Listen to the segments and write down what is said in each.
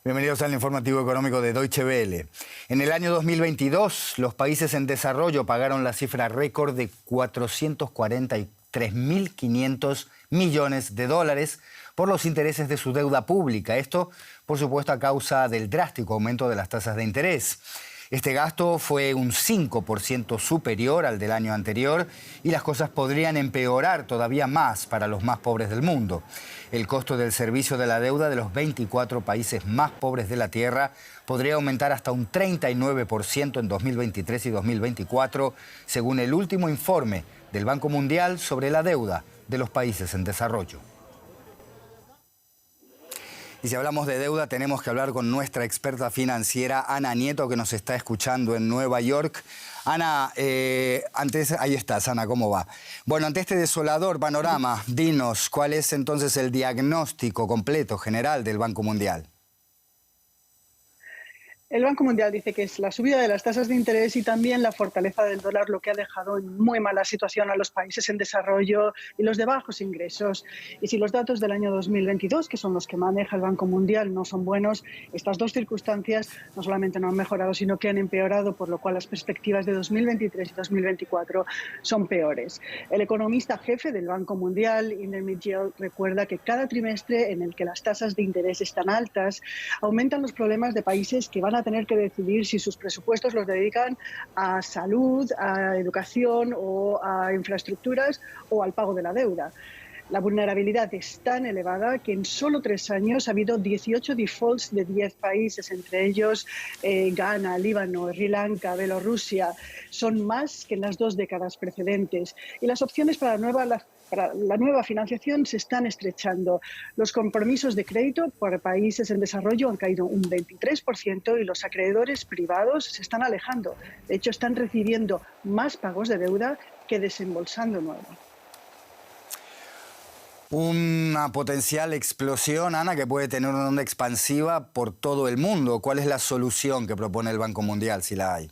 Bienvenidos al informativo económico de Deutsche Welle. En el año 2022, los países en desarrollo pagaron la cifra récord de 443.500 millones de dólares por los intereses de su deuda pública. Esto, por supuesto, a causa del drástico aumento de las tasas de interés. Este gasto fue un 5% superior al del año anterior y las cosas podrían empeorar todavía más para los más pobres del mundo. El costo del servicio de la deuda de los 24 países más pobres de la Tierra podría aumentar hasta un 39% en 2023 y 2024, según el último informe del Banco Mundial sobre la deuda de los países en desarrollo. Y si hablamos de deuda, tenemos que hablar con nuestra experta financiera, Ana Nieto, que nos está escuchando en Nueva York. Ana, ahí estás, Ana, ¿cómo va? Bueno, ante este desolador panorama, dinos, ¿cuál es entonces el diagnóstico completo, general del Banco Mundial? El Banco Mundial dice que es la subida de las tasas de interés y también la fortaleza del dólar lo que ha dejado en muy mala situación a los países en desarrollo y los de bajos ingresos. Y si los datos del año 2022, que son los que maneja el Banco Mundial, no son buenos, estas dos circunstancias no solamente no han mejorado, sino que han empeorado, por lo cual las perspectivas de 2023 y 2024 son peores. El economista jefe del Banco Mundial, Inder Mitchell, recuerda que cada trimestre en el que las tasas de interés están altas, aumentan los problemas de países que van a tener que decidir si sus presupuestos los dedican a salud, a educación o a infraestructuras o al pago de la deuda. La vulnerabilidad es tan elevada que en solo 3 años ha habido 18 defaults de 10 países, entre ellos Ghana, Líbano, Sri Lanka, Bielorrusia. Son más que en las 2 décadas precedentes. Y las opciones para la nueva financiación se están estrechando. Los compromisos de crédito por países en desarrollo han caído un 23% y los acreedores privados se están alejando. De hecho, están recibiendo más pagos de deuda que desembolsando nuevo. Una potencial explosión, Ana, que puede tener una onda expansiva por todo el mundo. ¿Cuál es la solución que propone el Banco Mundial, si la hay?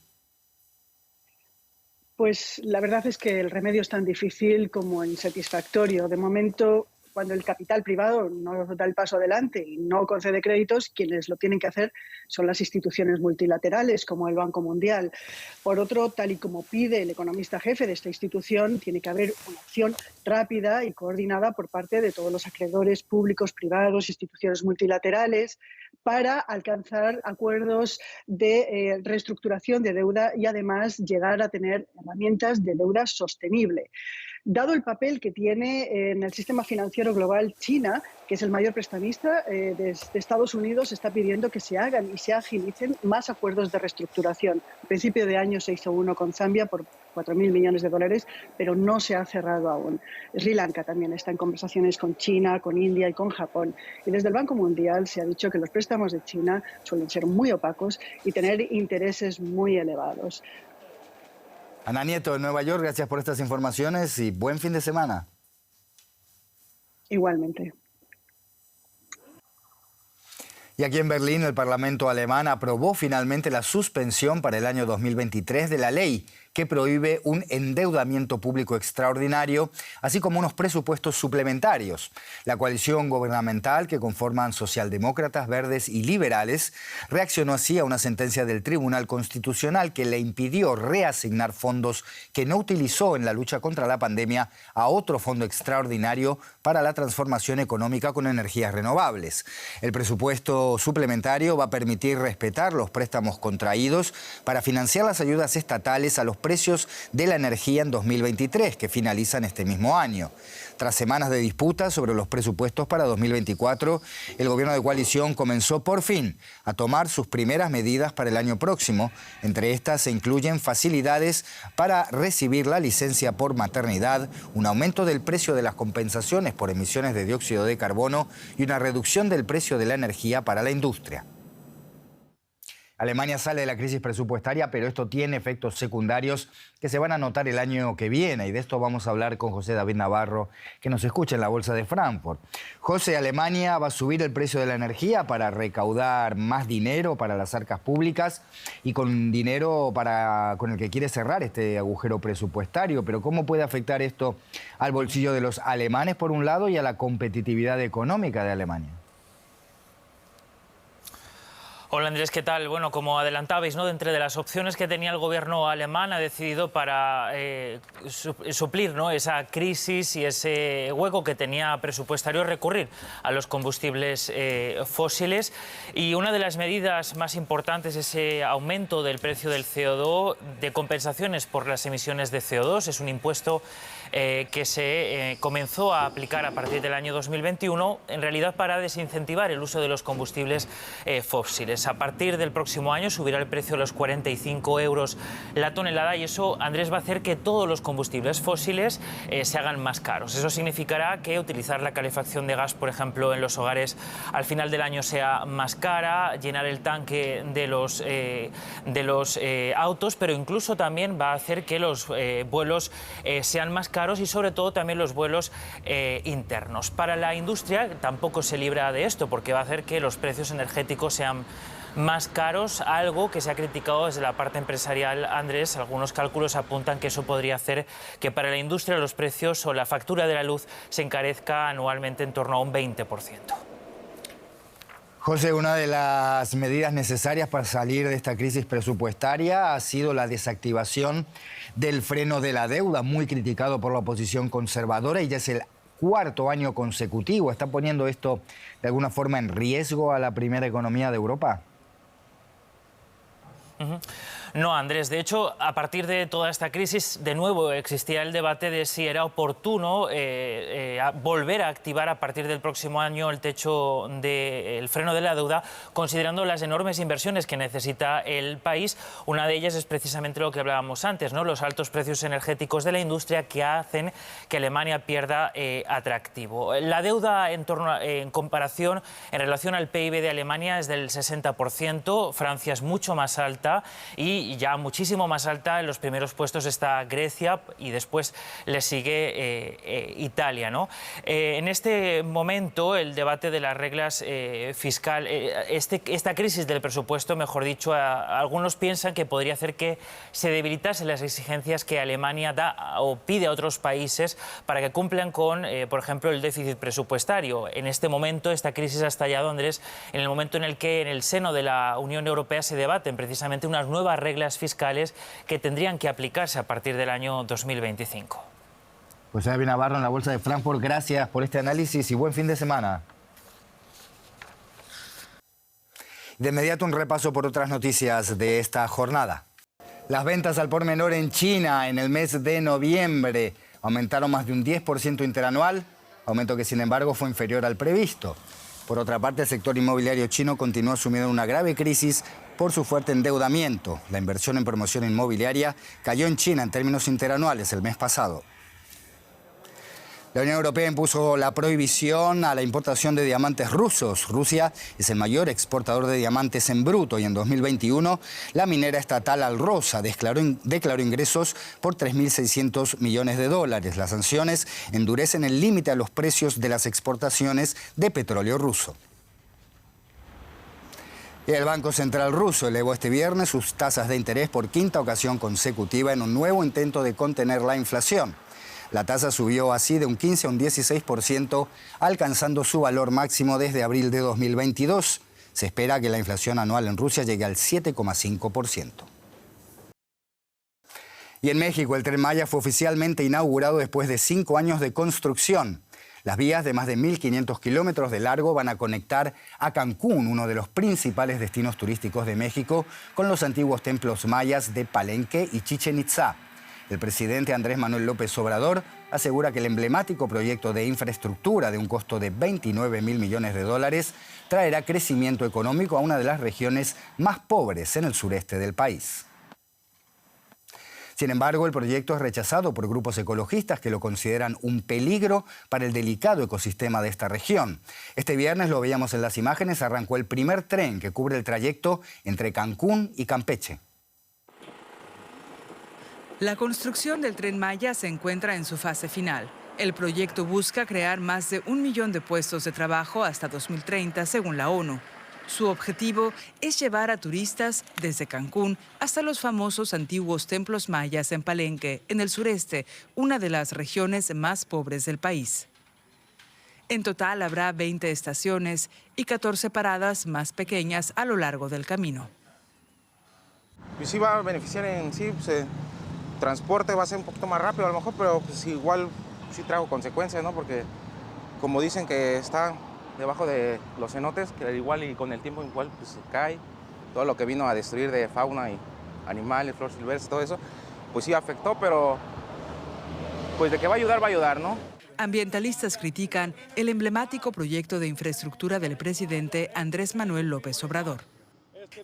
Pues la verdad es que el remedio es tan difícil como insatisfactorio. De momento, cuando el capital privado no da el paso adelante y no concede créditos, quienes lo tienen que hacer son las instituciones multilaterales, como el Banco Mundial. Por otro, tal y como pide el economista jefe de esta institución, tiene que haber una acción rápida y coordinada por parte de todos los acreedores públicos, privados, instituciones multilaterales, para alcanzar acuerdos de reestructuración de deuda y además llegar a tener herramientas de deuda sostenible. Dado el papel que tiene en el sistema financiero global China, que es el mayor prestamista de Estados Unidos, está pidiendo que se hagan y se agilicen más acuerdos de reestructuración. A principio de año se hizo uno con Zambia por 4.000 millones de dólares, pero no se ha cerrado aún. Sri Lanka también está en conversaciones con China, con India y con Japón. Y desde el Banco Mundial se ha dicho que los préstamos de China suelen ser muy opacos y tener intereses muy elevados. Ana Nieto de Nueva York, gracias por estas informaciones y buen fin de semana. Igualmente. Y aquí en Berlín, el Parlamento alemán aprobó finalmente la suspensión para el año 2023 de la ley que prohíbe un endeudamiento público extraordinario, así como unos presupuestos suplementarios. La coalición gubernamental, que conforman socialdemócratas, verdes y liberales, reaccionó así a una sentencia del Tribunal Constitucional que le impidió reasignar fondos que no utilizó en la lucha contra la pandemia a otro fondo extraordinario para la transformación económica con energías renovables. El presupuesto suplementario va a permitir respetar los préstamos contraídos para financiar las ayudas estatales a los precios de la energía en 2023, que finalizan este mismo año. Tras semanas de disputas sobre los presupuestos para 2024, el gobierno de coalición comenzó por fin a tomar sus primeras medidas para el año próximo. Entre estas se incluyen facilidades para recibir la licencia por maternidad, un aumento del precio de las compensaciones por emisiones de dióxido de carbono y una reducción del precio de la energía para la industria. Alemania sale de la crisis presupuestaria, pero esto tiene efectos secundarios que se van a notar el año que viene. Y de esto vamos a hablar con José David Navarro, que nos escucha en la Bolsa de Frankfurt. José, Alemania va a subir el precio de la energía para recaudar más dinero para las arcas públicas y con dinero con el que quiere cerrar este agujero presupuestario. Pero ¿cómo puede afectar esto al bolsillo de los alemanes, por un lado, y a la competitividad económica de Alemania? Hola Andrés, ¿qué tal? Bueno, como adelantabais, ¿no? Entre de las opciones que tenía el gobierno alemán ha decidido para suplir, ¿no?, esa crisis y ese hueco que tenía presupuestario recurrir a los combustibles fósiles. Y una de las medidas más importantes es ese aumento del precio del CO2, de compensaciones por las emisiones de CO2. Es un impuesto que se comenzó a aplicar a partir del año 2021, en realidad para desincentivar el uso de los combustibles fósiles. A partir del próximo año subirá el precio a los 45 euros la tonelada y eso, Andrés, va a hacer que todos los combustibles fósiles se hagan más caros. Eso significará que utilizar la calefacción de gas, por ejemplo, en los hogares al final del año sea más cara, llenar el tanque de los autos, pero incluso también va a hacer que los vuelos sean más caros y sobre todo también los vuelos internos. Para la industria tampoco se libra de esto porque va a hacer que los precios energéticos sean más caros, algo que se ha criticado desde la parte empresarial, Andrés. Algunos cálculos apuntan que eso podría hacer que para la industria los precios o la factura de la luz se encarezca anualmente en torno a un 20%. José, una de las medidas necesarias para salir de esta crisis presupuestaria ha sido la desactivación del freno de la deuda, muy criticado por la oposición conservadora, y ya es el cuarto año consecutivo. ¿Está poniendo esto de alguna forma en riesgo a la primera economía de Europa? No, Andrés. De hecho, a partir de toda esta crisis, de nuevo existía el debate de si era oportuno volver a activar a partir del próximo año el techo del freno de la deuda, considerando las enormes inversiones que necesita el país. Una de ellas es precisamente lo que hablábamos antes, ¿no?, los altos precios energéticos de la industria que hacen que Alemania pierda atractivo. La deuda en comparación, en relación al PIB de Alemania, es del 60%, Francia es mucho más alta y ya muchísimo más alta. En los primeros puestos está Grecia y después le sigue Italia, ¿no? En este momento el debate de las reglas fiscales, esta crisis del presupuesto, mejor dicho, algunos piensan que podría hacer que se debilitasen las exigencias que Alemania da o pide a otros países para que cumplan con, por ejemplo, el déficit presupuestario. En este momento esta crisis ha estallado, Andrés, en el momento en el que en el seno de la Unión Europea se debaten precisamente unas nuevas reglas fiscales que tendrían que aplicarse a partir del año 2025. Pues Javi Navarro en la Bolsa de Frankfurt, gracias por este análisis y buen fin de semana. De inmediato un repaso por otras noticias de esta jornada. Las ventas al por menor en China en el mes de noviembre aumentaron más de un 10% interanual, aumento que sin embargo fue inferior al previsto. Por otra parte, el sector inmobiliario chino continúa sumido en una grave crisis por su fuerte endeudamiento. La inversión en promoción inmobiliaria cayó en China en términos interanuales el mes pasado. La Unión Europea impuso la prohibición a la importación de diamantes rusos. Rusia es el mayor exportador de diamantes en bruto y en 2021 la minera estatal Alrosa declaró ingresos por 3.600 millones de dólares. Las sanciones endurecen el límite a los precios de las exportaciones de petróleo ruso. Y el Banco Central ruso elevó este viernes sus tasas de interés por quinta ocasión consecutiva en un nuevo intento de contener la inflación. La tasa subió así de un 15 a un 16%, alcanzando su valor máximo desde abril de 2022. Se espera que la inflación anual en Rusia llegue al 7,5%. Y en México, el Tren Maya fue oficialmente inaugurado después de 5 años de construcción. Las vías de más de 1.500 kilómetros de largo van a conectar a Cancún, uno de los principales destinos turísticos de México, con los antiguos templos mayas de Palenque y Chichén Itzá. El presidente Andrés Manuel López Obrador asegura que el emblemático proyecto de infraestructura de un costo de 29.000 millones de dólares traerá crecimiento económico a una de las regiones más pobres en el sureste del país. Sin embargo, el proyecto es rechazado por grupos ecologistas que lo consideran un peligro para el delicado ecosistema de esta región. Este viernes, lo veíamos en las imágenes, arrancó el primer tren que cubre el trayecto entre Cancún y Campeche. La construcción del Tren Maya se encuentra en su fase final. El proyecto busca crear más de 1 millón de puestos de trabajo hasta 2030, según la ONU. Su objetivo es llevar a turistas desde Cancún hasta los famosos antiguos templos mayas en Palenque, en el sureste, una de las regiones más pobres del país. En total habrá 20 estaciones y 14 paradas más pequeñas a lo largo del camino. Pues sí va a beneficiar en sí, pues, el transporte va a ser un poquito más rápido a lo mejor, pero pues igual sí trajo consecuencias, ¿no? Porque como dicen que está debajo de los cenotes, que igual y con el tiempo igual pues se cae, todo lo que vino a destruir de fauna y animales, flores silvestres, todo eso, pues sí afectó, pero pues de que va a ayudar, ¿no? Ambientalistas critican el emblemático proyecto de infraestructura del presidente Andrés Manuel López Obrador.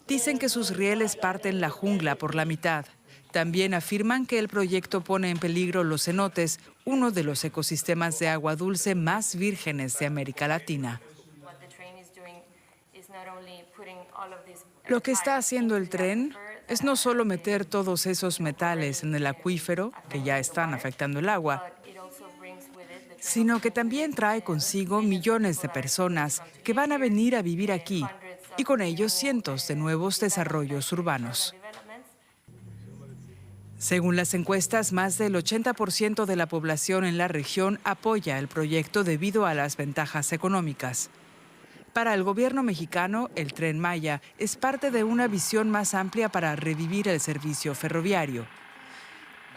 Dicen que sus rieles parten la jungla por la mitad. También afirman que el proyecto pone en peligro los cenotes, uno de los ecosistemas de agua dulce más vírgenes de América Latina. Lo que está haciendo el tren es no solo meter todos esos metales en el acuífero, que ya están afectando el agua, sino que también trae consigo millones de personas que van a venir a vivir aquí y con ellos cientos de nuevos desarrollos urbanos. Según las encuestas, más del 80% de la población en la región apoya el proyecto debido a las ventajas económicas. Para el gobierno mexicano, el Tren Maya es parte de una visión más amplia para revivir el servicio ferroviario.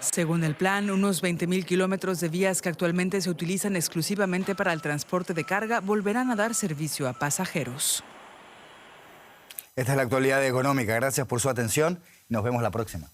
Según el plan, unos 20.000 kilómetros de vías que actualmente se utilizan exclusivamente para el transporte de carga volverán a dar servicio a pasajeros. Esta es la actualidad económica. Gracias por su atención. Nos vemos la próxima.